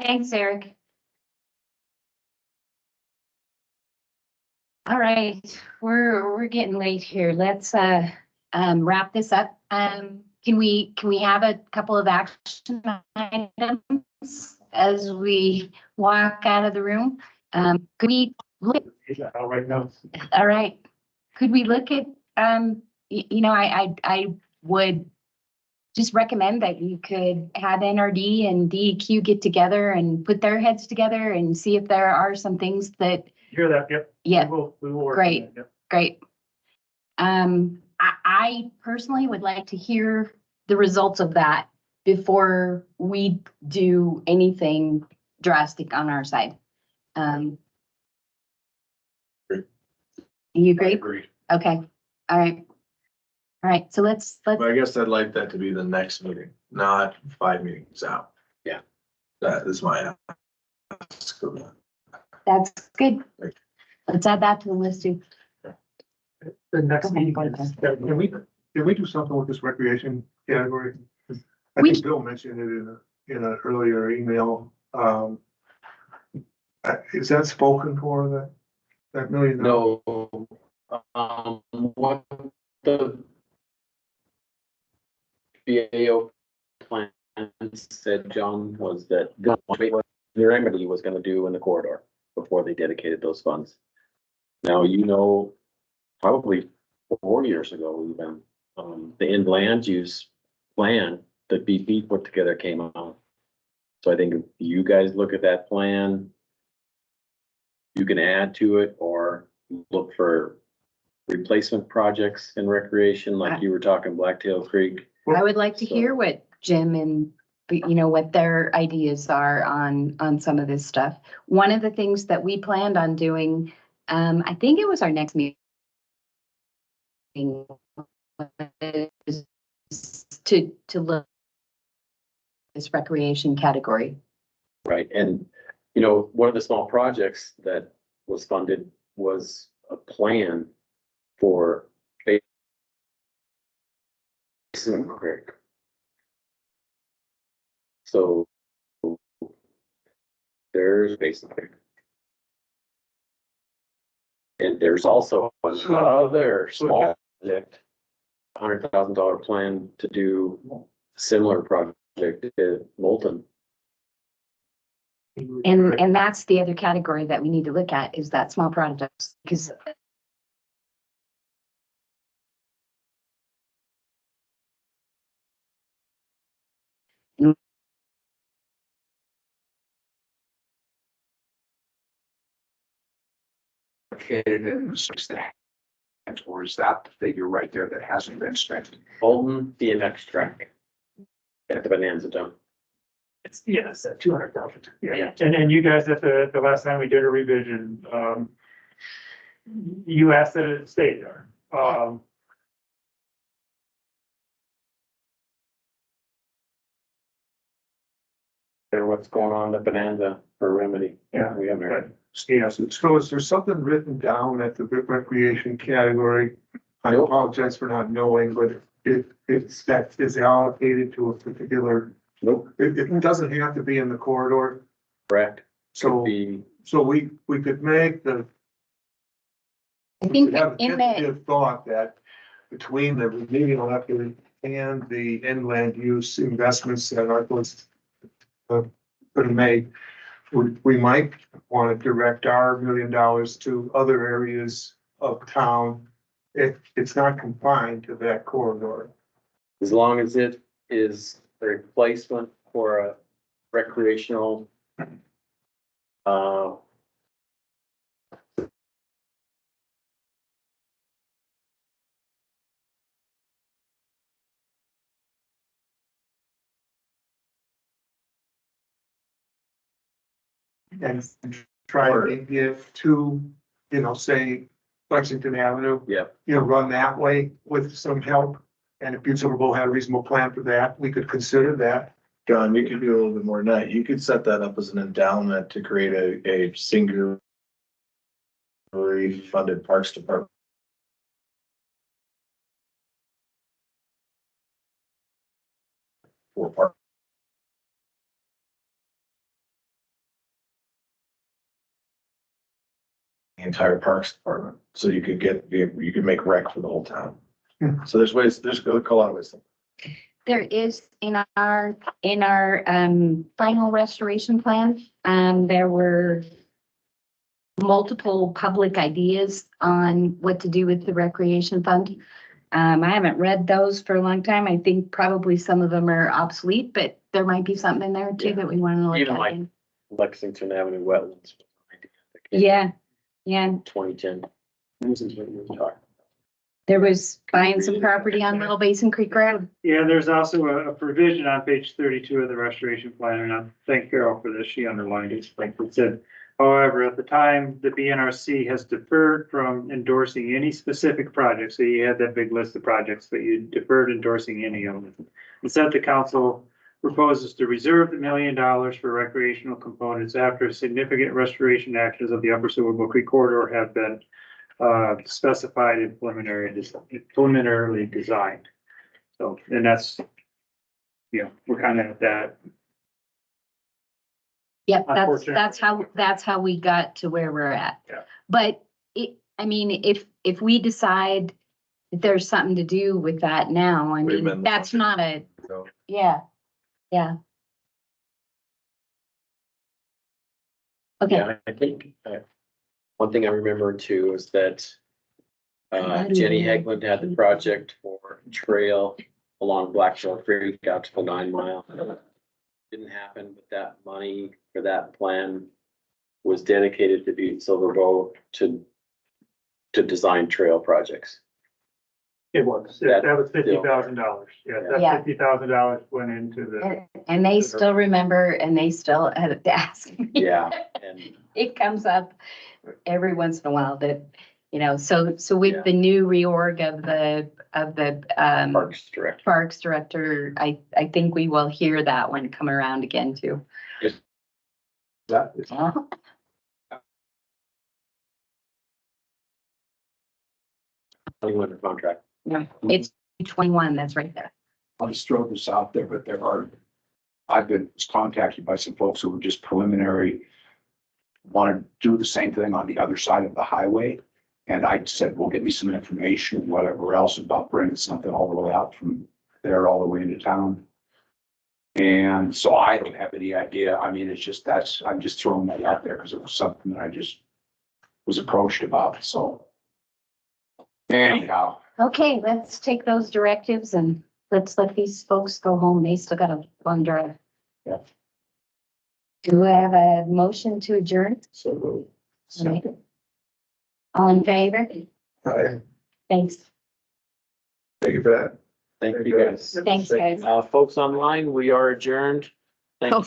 Thanks, Eric. All right, we're getting late here. Let's wrap this up. Can we have a couple of action items as we walk out of the room? Could we look? Right now. All right. Could we look at I would just recommend that you could have NRD and DEQ get together and put their heads together and see if there are some things that. Hear that? Yep. Yeah. We will work. Great. On that, yep. Great. I personally would like to hear the results of that before we do anything drastic on our side. You agree? I agree. Okay. All right. All right. So let's. But I guess I'd like that to be the next meeting, not 5 meetings out. Yeah. That is my ask. That's good. Let's add that to the list too. The next Go ahead, meeting, go ahead. can we do something with this recreation category? I We- think Bill mentioned it in an earlier email. Is that spoken for that $1 million? No, what the BAO plan said, John, was that what the remedy was gonna do in the corridor before they dedicated those funds. Now, probably 4 years ago, even, the in-land use plan that BP put together came out. So I think if you guys look at that plan, you can add to it or look for replacement projects in recreation, like you were talking Blacktail Creek. I would like to hear what Jim and what their ideas are on some of this stuff. One of the things that we planned on doing, I think it was our next meeting, is to look at this recreation category. Right, and one of the small projects that was funded was a plan for Basin Creek. So there's Basin Creek. And there's also another small project, $100,000 plan to do a similar project at Moulton. And that's the other category that we need to look at, is that small projects, because Or is that the figure right there that hasn't been spent? Moulton BMX track at the Bonanza Dome. It's at 200,000. Yeah. And you guys at the last time we did a revision, you asked that it stay there. What's going on at Bonanza for remedy? Yeah. We haven't heard. Yes, so is there something written down at the recreation category? I Nope. apologize for not knowing, but if that is allocated to a particular, Nope. it doesn't have to be in the corridor. Correct. So, Be, we could make the, I think have a in the, tentative thought that between the remedial effort and the inland use investments that are going to make, we might want to direct our $1 million to other areas of town. It's not confined to that corridor. as long as it is a replacement for a recreational, And try to give to, say Lexington Avenue, yeah, run that way with some help. And if Butte Bowl had a reasonable plan for that, we could consider that. John, you could do a little bit more than that. You could set that up as an endowment to create a singular funded parks department. For park entire parks department. So you could make rec for the whole town. Hmm. So there's a lot of ways. There is in our final restoration plan, there were multiple public ideas on what to do with the recreation fund. I haven't read those for a long time. I think probably some of them are obsolete, but there might be something in there too Yeah. that we want to look Even at. like Lexington Avenue wetlands. Yeah, yeah. 2010. This is what we were talking. There was buying some property on Little Basin Creek Road. Yeah, there's also a provision on page 32 of the restoration plan, and I thank Carol for this, she underlined it, like it said. However, at the time, the BNRC has deferred from endorsing any specific project, so you had that big list of projects, but you deferred endorsing any of them. Instead, the council proposes to reserve the $1 million for recreational components after significant restoration actions of the Upper Sewardville Creek corridor have been specified in preliminarily designed. So, and that's, we're kind of at that. Yep, Unfortunately. that's how we got to where we're at. Yeah. But if we decide that there's something to do with that now, I We mean, amend the that's budget. not a, So yeah. Okay, Yeah, I think, one thing I remember too is that How do Jenny you- Hegland had the project for a trail along Blackshore Creek out to the 9 mile. Didn't happen, but that money for that plan was dedicated to Butte Silver Bow to design trail projects. It was, That- that was $50,000. Yeah, Yeah. that $50,000 went into the, and they still remember and they still had to ask me. Yeah, and It comes up every once in a while that, so Yeah. with the new reorg of the Parks Director. Parks Director, I think we will hear that one come around again too. That is, Under contract. It's 21, that's right there. I'll just throw this out there, but I've been contacted by some folks who were just preliminary, want to do the same thing on the other side of the highway. And I said, well, get me some information, whatever else about bringing something all the way out from there all the way into town. And so I don't have any idea. I mean, it's just, I'm just throwing that out there because it was something that I just was approached about. So anyhow, Okay, let's take those directives and let's let these folks go home. They still got a long drive. Yeah. Do I have a motion to adjourn? so. Okay. All in favor? Hi, Thanks. thank you for that. Thank you guys. Thanks, guys. Folks online, we are adjourned. Thank you.